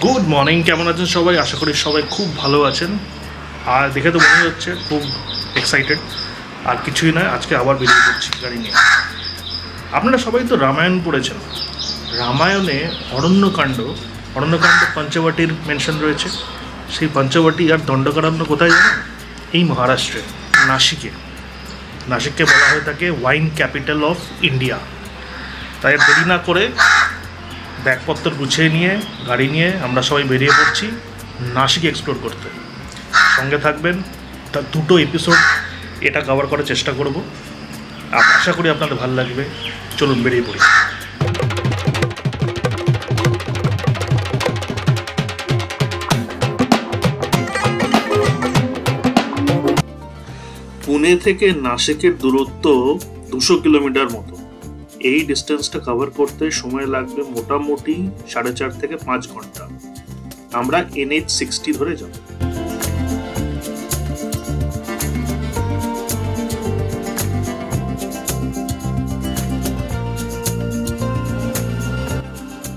Good morning, কেমন আছেন সবাই? আশা করি সবাই খুব ভালো আছেন। আর দেখে তো মনে হচ্ছে খুব এক্সাইটেড। আর কিছুই নয়, আজকে আবার বেরিয়ে পড়ছি গাড়ি নিয়ে। আপনারা সবাই তো রামায়ণ পড়েছেন। রামায়ণে অরণ্যকাণ্ড পঞ্চবটির মেনশন রয়েছে। সেই পঞ্চবটি আর দণ্ডকারণ্য কোথায় জানেন? এই মহারাষ্ট্রে, নাসিকে। নাসিককে বলা হয়ে থাকে ওয়াইন ক্যাপিটাল অফ ইন্ডিয়া। তাই দেরি না করে ব্যাগপত্র গুছিয়ে নিয়ে গাড়ি নিয়ে আমরা সবাই বেরিয়ে পড়ছি নাসিক এক্সপ্লোর করতে। সঙ্গে থাকবেন, তার দুটো এপিসোড এটা কভার করার চেষ্টা করব। আশা করি আপনাদের ভালো লাগবে। চলুন বেরিয়ে পড়ি। পুনে থেকে নাসিকের দূরত্ব 200 কিলোমিটার মতো। এই ডিস্টেন্সটা কভার করতে সময় লাগবে মোটামুটি 4.5 থেকে 5 ঘন্টা। আমরা NH60 ধরে যাব।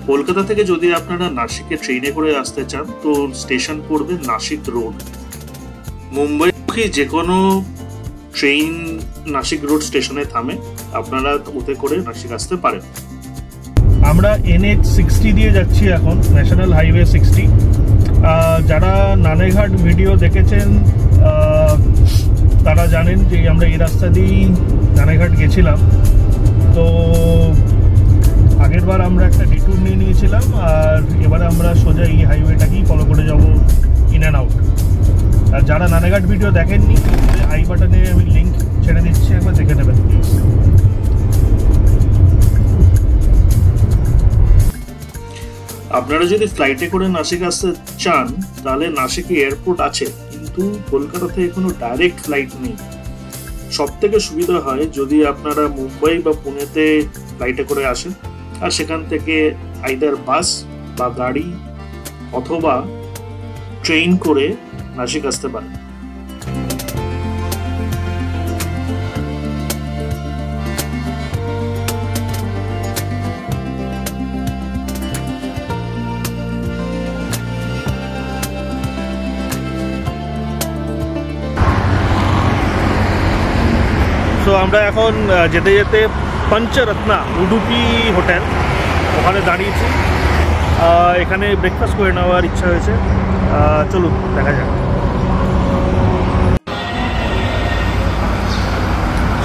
কলকাতা থেকে যদি আপনারা নাসিকে ট্রেনে করে আসতে চান তো স্টেশন পড়বে নাসিক রোড। মুম্বাইমুখী যে কোনো ট্রেন নাসিক রোড স্টেশনে থামে, আপনারা ওতে করে নাসিক আসতে পারেন। আমরা NH60 দিয়ে যাচ্ছি এখন, ন্যাশনাল হাইওয়ে 60। যারা নানেঘাট ভিডিও দেখেছেন তারা জানেন যে আমরা এই রাস্তা দিয়েই নানেঘাট গেছিলাম। তো আগের বার আমরা একটা ডিটুর নিয়ে নিয়েছিলাম, আর এবারে আমরা সোজা এই হাইওয়েটাকেই ফলো করে যাব ইন অ্যান্ড আউট। আর যারা নানেঘাট ভিডিও দেখেননি, আই বাটনে আমি লিঙ্ক ছেড়ে দিচ্ছি, একবার দেখে নেবেন প্লিজ। আপনারা যদি ফ্লাইটে করে নাসিক আসতে চান তাহলে নাসিকে এয়ারপোর্ট আছে, কিন্তু কলকাতা থেকে কোনো ডাইরেক্ট ফ্লাইট নেই। সব থেকে সুবিধা হয় যদি আপনারা মুম্বাই বা পুনেতে ফ্লাইটে করে আসেন, আর সেখান থেকে আইদার বাস বা গাড়ি অথবা ট্রেন করে নাসিক আসতে পারেন। তো আমরা এখন যেতে যেতে পঞ্চরত্না উডুপি হোটেল, ওখানে দাঁড়িয়েছি। এখানে ব্রেকফাস্ট করে নেওয়ার ইচ্ছা হয়েছে। চলুন দেখা যাক।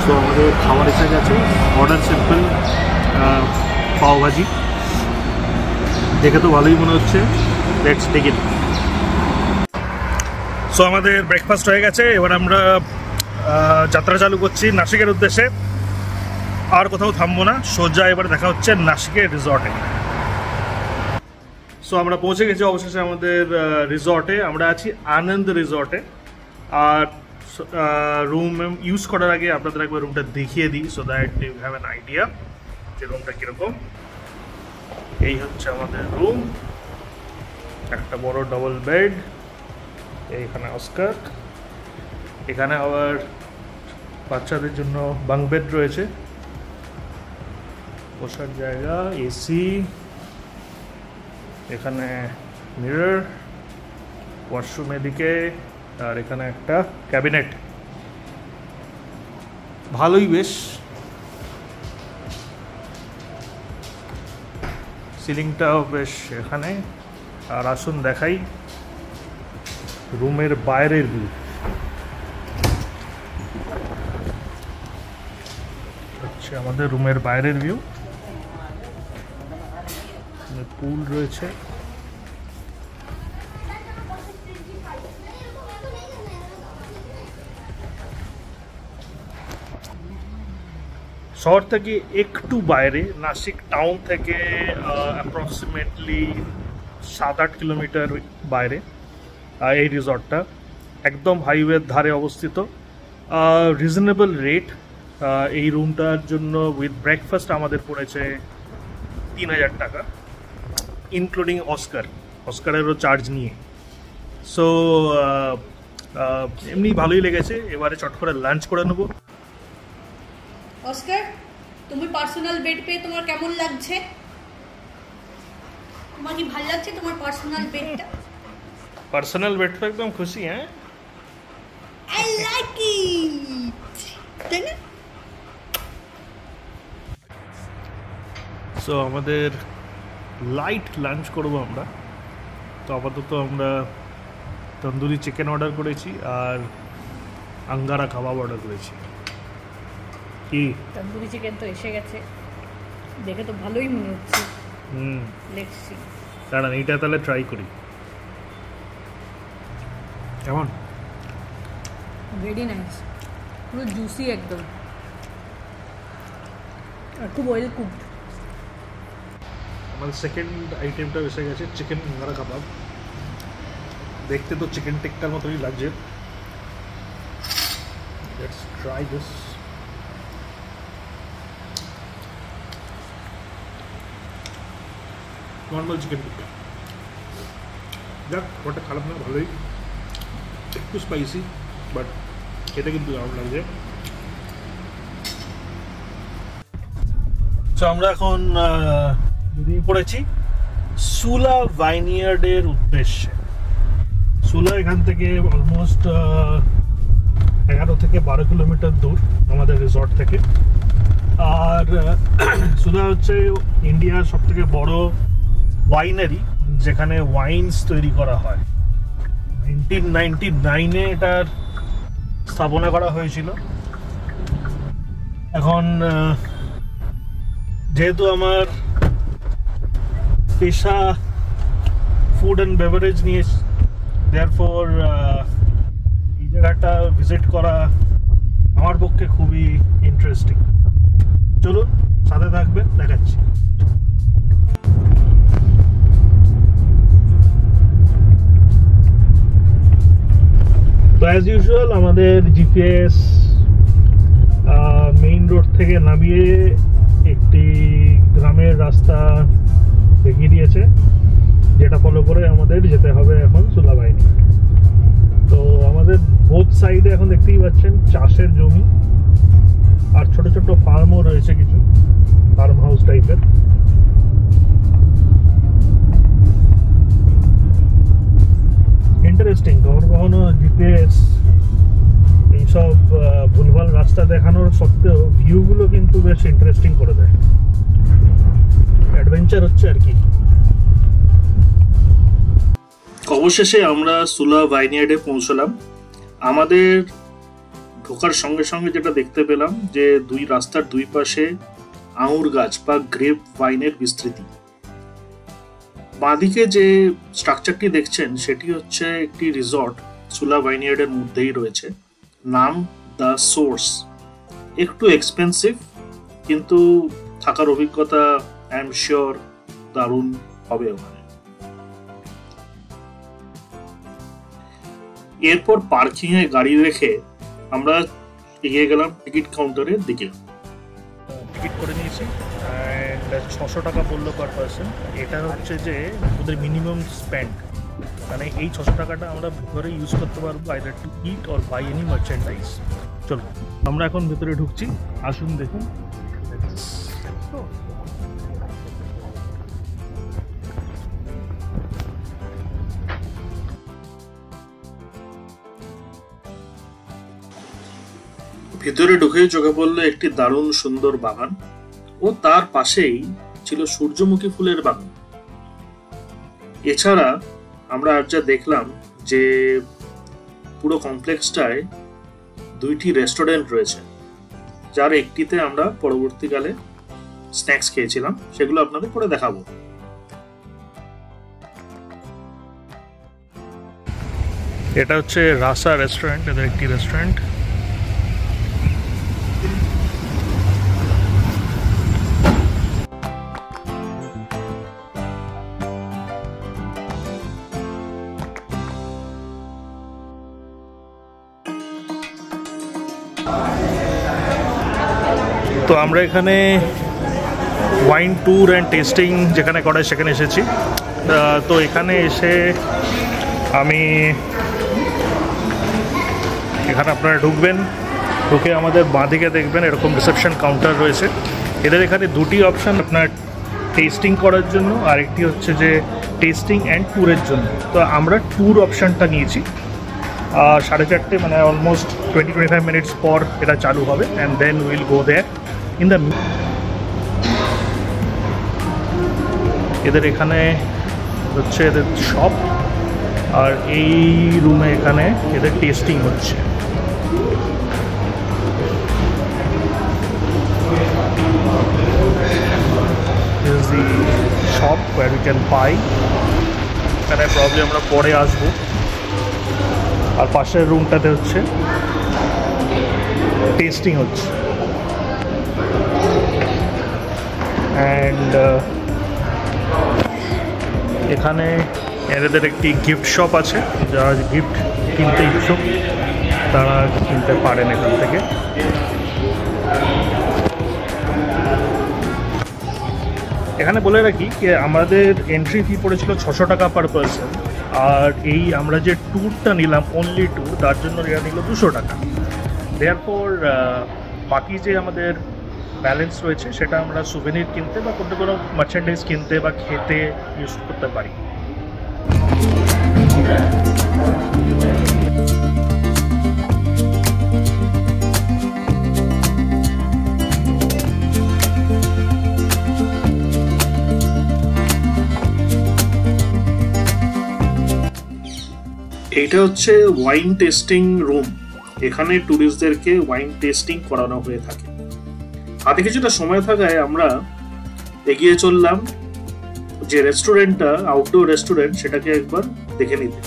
তো আমাদের খাবার এসে গেছে। Order simple pav bhaji. দেখে তো ভালোই মনে হচ্ছে। Let's take it. সো আমাদের ব্রেকফাস্ট হয়ে গেছে। এবার আমরা যাত্রা চালু করছি নাসিকের উদ্দেশ্যে। আর কোথাও থামবো না, সোজা এবার দেখা হচ্ছে নাসিকের রিসর্টে। সো আমরা পৌঁছে গেছি অবশেষে আমাদের রিসর্টে। আমরা আছি আনন্দ রিসর্টে। আর রুম ইউজ করার আগে আপনাদের একবার রুমটা দেখিয়ে দিই, so that you have an idea যে রুমটা কীরকম। এই হচ্ছে আমাদের রুম। একটা বড় ডবল বেড, এইখানে অস্কার। এখানে আবার বাচ্চাদের জন্য বাঙ্ক বেড রয়েছে, বসার জায়গা, এসি, এখানে মিরর, ওয়াশরুম এদিকে, আর এখানে একটা ক্যাবিনেট। ভালোই বেশ। সিলিংটাও বেশ এখানে। আর আসুন দেখাই রুমের বাইরের ভিউ। হচ্ছে আমাদের রুমের বাইরের ভিউ। পুল রয়েছে। শহর থেকে একটু বাইরে, নাসিক টাউন থেকে অ্যাপ্রক্সিমেটলি 7-8 কিলোমিটার বাইরে এই রিসর্টটা। একদম হাইওয়ের ধারে অবস্থিত। Reasonable rate. এই রুমটার জন্য উইথ ব্রেকফাস্ট আমাদের পড়েছে 3000 টাকা, ইনক্লুডিং অস্কারেরও চার্জ নিয়ে। সো এমনি ভালোই লেগেছে। এবারে চট করে লাঞ্চ করে নেবো। অস্কার, তুমি পার্সোনাল বেড পেয়ে তোমার কেমন লাগছে? তোমার কি ভালো লাগছে তোমার পার্সোনাল বেডটা? পার্সোনাল বেড তো একদম খুশি। হ্যাঁ, আই লাইক ইট। তাই না? সো আমাদের লাইট লাঞ্চ করব আমরা। তো আপাতত আমরা তন্দুরি চিকেন অর্ডার করেছি আর আঙ্গারা কাবাব অর্ডার করেছি। কি তন্দুরি চিকেন তো এসে গেছে, দেখে তো ভালোই মনে হচ্ছে। Let's see. দাঁড়ান, এইটা তাহলে ট্রাই করি। কেমন? ভেরি নাইস, পুরো জুসি একদম, আর খুব অয়েল কুকড। আমাদের সেকেন্ড আইটেমটা এসে গেছে, চিকেন আঙ্গারা কাবাব। দেখতে তো চিকেন টিক্কার মতোই লাগছে। Let's try this. Normal chicken tikka, যাক ওটা খারাপ না, ভালোই, একটু স্পাইসি, বাট খেতে কিন্তু দারুণ লাগছে। তো আমরা এখন বেরিয়ে পড়েছি সুলা ভাইনিয়ার্ডের উদ্দেশ্যে। সুলা এখান থেকে অলমোস্ট 11 থেকে 12 কিলোমিটার দূর আমাদের রিসর্ট থেকে। আর সুলা হচ্ছে ইন্ডিয়ার সবথেকে বড় ওয়াইনারি, যেখানে ওয়াইনস তৈরি করা হয়। 1999-এ এটার স্থাপনা করা হয়েছিল। এখন যেহেতু আমার পেশা ফুড অ্যান্ড বেভারেজ নিয়ে, দেয়ারফর এই জায়গাটা ভিজিট করা আমার পক্ষে খুবই ইন্টারেস্টিং। চলুন সাথে থাকবেন, দেখাচ্ছি। তো অ্যাজ ইউজুয়াল আমাদের জিপিএস মেইন রোড থেকে নামিয়ে একটি গ্রামের রাস্তা দেখিয়ে দিয়েছে, যেটা ফলো করে আমাদের যেতে হবে এখন সুলা ভাইনিয়ার্ড। তো আমাদের বোথ সাইডে এখন দেখতেই পাচ্ছেন চাষের জমি, আর ছোট ছোট ফার্মও রয়েছে, কিছু ফার্ম হাউস টাইপের। ইন্টারেস্টিং, কখনো কখনো জিপিএস এইসব ভুলভাল রাস্তা দেখানোর সত্ত্বেও ভিউগুলো কিন্তু বেশ ইন্টারেস্টিং করে দেয়। অ্যাডভেঞ্চার হচ্ছে আর কি। অবশেষে আমরা সুলা ভাইনিয়ার্ডে পৌঁছলাম। আমাদের ঢোকার সঙ্গে সঙ্গে যেটা দেখতে পেলাম, যে দুই রাস্তার দুই পাশে আঙুর গাছ বা গ্রেপ ভাইনের বিস্তৃতি। বাঁদিকে যে স্ট্রাকচারটি দেখছেন সেটি হচ্ছে একটি রিসর্ট, সুলা ভাইনিয়ার্ডের মধ্যেই রয়েছে, নাম দ্য সোর্স। একটু এক্সপেন্সিভ, কিন্তু থাকার অভিজ্ঞতা আই এম শিওর দারুণ হবে ওখানে। এরপর পার্কিং এ গাড়ি রেখে আমরা এগিয়ে গেলাম টিকিট কাউন্টারের দিকে। টিকিট করে নিয়েছি, অ্যান্ড 600 টাকা পড়লো পার পার্সন। এটা হচ্ছে যে ওদের মিনিমাম স্পেন্ড, মানে এই 600 টাকাটা আমরা ভিতরে ইউজ করতে পারবো either to eat or buy any merchandise. চলো আমরা এখন ভিতরে ঢুকছি, আসুন দেখুন। ভিতরে ঢুকে চোখে পড়লো একটি দারুণ সুন্দর বাগান, ও তার পাশেই ছিল সূর্যমুখী ফুলের বাগান। এছাড়া আমরা আজ যা দেখলাম যে পুরো কমপ্লেক্সটায় 2টি রেস্টুরেন্ট রয়েছে, যার একটিতে আমরা পরবর্তীকালে স্ন্যাক্স খেয়েছিলাম, সেগুলো আপনাদের করে দেখাবো। এটা হচ্ছে রাসা রেস্টুরেন্ট, এদের একটি রেস্টুরেন্ট। তো আমরা এখানে ওয়াইন ট্যুর অ্যান্ড টেস্টিং যেখানে করায় সেখানে এসেছি। তো এখানে এসে আমি এখানে আপনারা ঢুকবেন, ঢুকে আমাদের বাঁদিকে দেখবেন এরকম রিসেপশন কাউন্টার রয়েছে। এদের এখানে 2টি অপশান, আপনার টেস্টিং করার জন্য, আর একটি হচ্ছে যে টেস্টিং অ্যান্ড ট্যুরের জন্য। তো আমরা ট্যুর অপশানটা নিয়েছি। আর 4:30 মানে অলমোস্ট 20-25 মিনিটস পর এটা চালু হবে, and then will go there in the. এদের এখানে হচ্ছে এদের শপ, আর এই রুমে এখানে এদের টেস্টিং হচ্ছে। This is the shop where we can buy. এখানে প্রবলেম আমরা পরে আসবো। আর পাশের রুমটাতে হচ্ছে টেস্টিং হচ্ছে। অ্যান্ড এখানে এদের একটি গিফট শপ আছে, যারা গিফট কিনতে ইচ্ছুক তারা কিনতে পারেন এখান থেকে। এখানে বলে রাখি যে আমাদের এন্ট্রি ফি পড়েছিল 600 টাকা পার পারসন, আর এই আমরা যে ট্যুরটা নিলাম অনলি ট্যুর, তার জন্য এরা নিল 200 টাকা। দেয়ারপর বাকি যে আমাদের ব্যালেন্স রয়েছে সেটা আমরা সুভেনির কিনতে বা কোনো মার্চেন্ডাইজ কিনতে বা খেতে ইউজ করতে পারি। এইটা হচ্ছে ওয়াইন টেস্টিং রুম। এখানে ট্যুরিস্টদেরকে ওয়াইন টেস্টিং করানো হয়ে থাকে। হাতে কিছুটা সময় থাকায় আমরা এগিয়ে চললাম যে রেস্টুরেন্টটা, আউটডোর রেস্টুরেন্ট, সেটাকে একবার দেখে নিতে।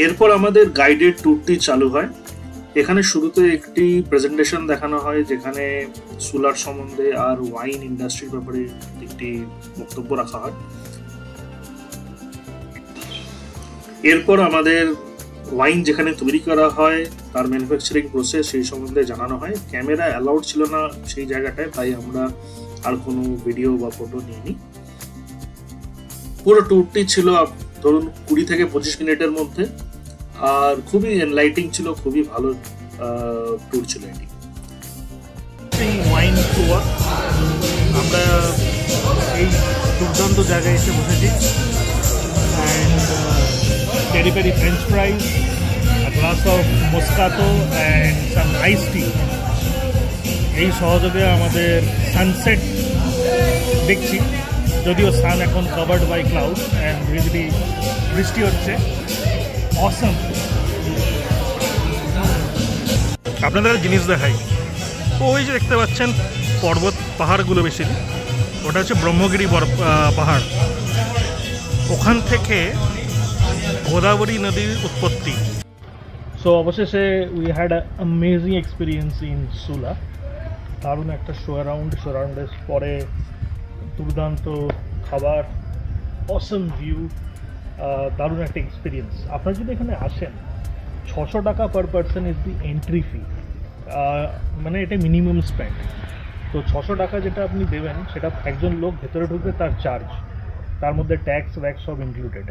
এরপর আমাদের গাইডেড ট্যুরটি চালু হয়। এখানে শুরুতে একটি প্রেজেন্টেশন দেখানো হয়, যেখানে সুলার সম্বন্ধে আর ওয়াইন ইন্ডাস্ট্রির ব্যাপারে একটি বক্তব্য রাখা হয়। এরপর আমাদের ওয়াইন যেখানে তৈরি করা হয় তার ম্যানুফ্যাকচারিং প্রসেস সেই সম্বন্ধে জানানো হয়। ক্যামেরা অ্যালাউড ছিল না সেই জায়গাটায়, তাই আমরা আর কোনো ভিডিও বা ফটো নিইনি। পুরো ট্যুরটি ছিল ধরুন 20 থেকে 25 মিনিটের মধ্যে, আর খুবই এনলাইটিং ছিল, খুবই ভালো ট্যুর ছিল এটি। ওয়াইন ট্যুর আমরা এই দুর্দান্ত জায়গায় এসে বসেছি। And peri peri french fries, a glass of moscato and some iced tea। এই সহযোগে আমাদের সানসেট দেখছি, যদিও সান এখন covered by cloud and really বৃষ্টি হচ্ছে। অসম। আপনাদের জিনিস দেখাই, ওই যে দেখতে পাচ্ছেন পর্বত পাহাড়গুলো, বেশি ওটা হচ্ছে ব্রহ্মগিরি পাহাড়। ওখান থেকে গোদাবরী নদীর উৎপত্তি। সো অবশেষে we had amazing experience in Sula. দারুণ একটা সারাউন্ডের পরে দুর্দান্ত খাবার, অসম ভিউ, দারুণ একটা এক্সপিরিয়েন্স। আপনারা যদি এখানে আসেন, 600 টাকা per person is the entry fee, মানে এটা মিনিমাম স্পেন্ড। তো 600 টাকা যেটা আপনি দেবেন সেটা একজন লোক ভেতরে ঢুকবে তার চার্জ, তার মধ্যে ট্যাক্স ওয়্যাক্স সব ইনক্লুডেড।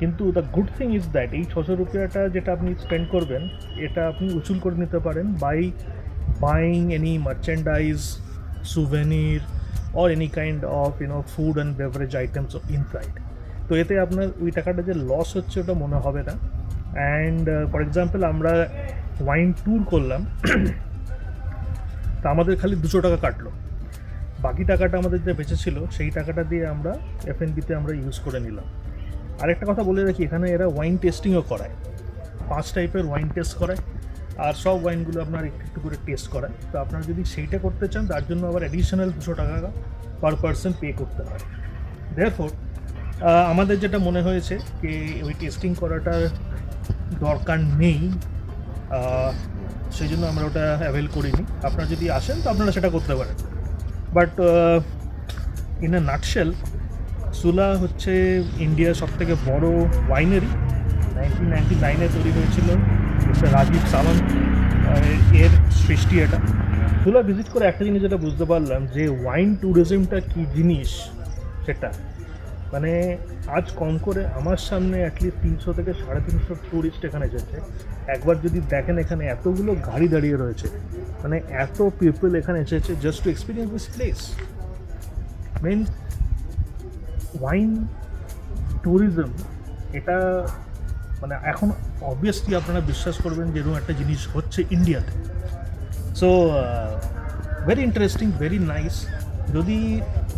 কিন্তু the good thing is that এই 600 রুপিয়াটা যেটা আপনি স্পেন্ড করবেন, এটা আপনি উসুল করে নিতে পারেন by buying any merchandise, souvenir or any kind of food and beverage items inside। তো এতে আপনার ওই টাকাটা যে লস হচ্ছে ওটা মনে হবে না। অ্যান্ড ফর এক্সাম্পল আমরা ওয়াইন ট্যুর করলাম, তা আমাদের খালি 200 টাকা কাটলো। বাকি টাকাটা আমাদের যে বেঁচেছিল সেই টাকাটা দিয়ে আমরা F&Bতে আমরা ইউজ করে নিলাম। আরেকটা কথা বলে রাখি, এখানে এরা ওয়াইন টেস্টিংও করায়, 5 টাইপের ওয়াইন টেস্ট করায়, আর সব ওয়াইনগুলো আপনার একটু করে টেস্ট করায়। তো আপনারা যদি সেইটা করতে চান তার জন্য আবার অ্যাডিশনাল 200 টাকা পার পারসন পে করতে হয়। দেয়ারফর আমাদের যেটা মনে হয়েছে যে ওই টেস্টিং করাটার দরকার নেই, সেই জন্য আমরা ওটা অ্যাভেল করিনি। আপনারা যদি আসেন তো আপনারা সেটা করতে পারেন। বাট ইন আ নাটশেল, সুলা হচ্ছে ইন্ডিয়ার সবথেকে বড় ওয়াইনারি। 1999-এ তৈরি হয়েছিল, মিস্টার রাজীব সামন্ত এর সৃষ্টি এটা। সুলা ভিজিট করে একটা জিনিস যেটা বুঝতে পারলাম যে ওয়াইন ট্যুরিজমটা কী জিনিস সেটা, মানে আজ কম করে আমার সামনে অ্যাটলিস্ট 300 থেকে 350 ট্যুরিস্ট এখানে এসেছে। একবার যদি দেখেন এখানে এতগুলো গাড়ি দাঁড়িয়ে রয়েছে, মানে এত পিপল এখানে এসেছে just to experience this place. Main wine tourism এটা মানে এখন অবভিয়াসলি আপনারা বিশ্বাস করবেন যে এরকম একটা জিনিস হচ্ছে ইন্ডিয়াতে। So very interesting, very nice. যদি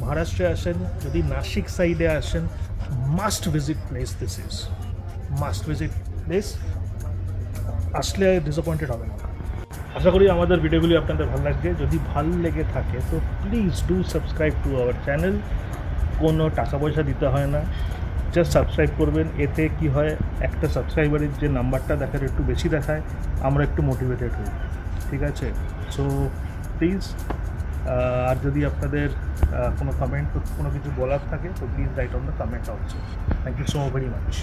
মহারাষ্ট্রে আসেন, যদি নাসিক সাইডে আসেন, must visit place this is, must visit place. আসলে ডিসঅ্যাপয়েন্টেড হবে না। আশা করি আমাদের ভিডিওগুলি আপনাদের ভালো লাগবে। যদি ভালো লেগে থাকে তো please do subscribe to our channel. কোনো টাকা পয়সা দিতে হয় না, জাস্ট সাবস্ক্রাইব করবেন। এতে কি হয়, একটা সাবস্ক্রাইবারের যে নাম্বারটা দেখার একটু বেশি দেখায়, আমরা একটু মোটিভেটেড হই, ঠিক আছে? সো প্লিজ, আর যদি আপনাদের কোনো কমেন্ট কোনো কিছু বলার থাকে তো please write on the comment also. Thank you so very much.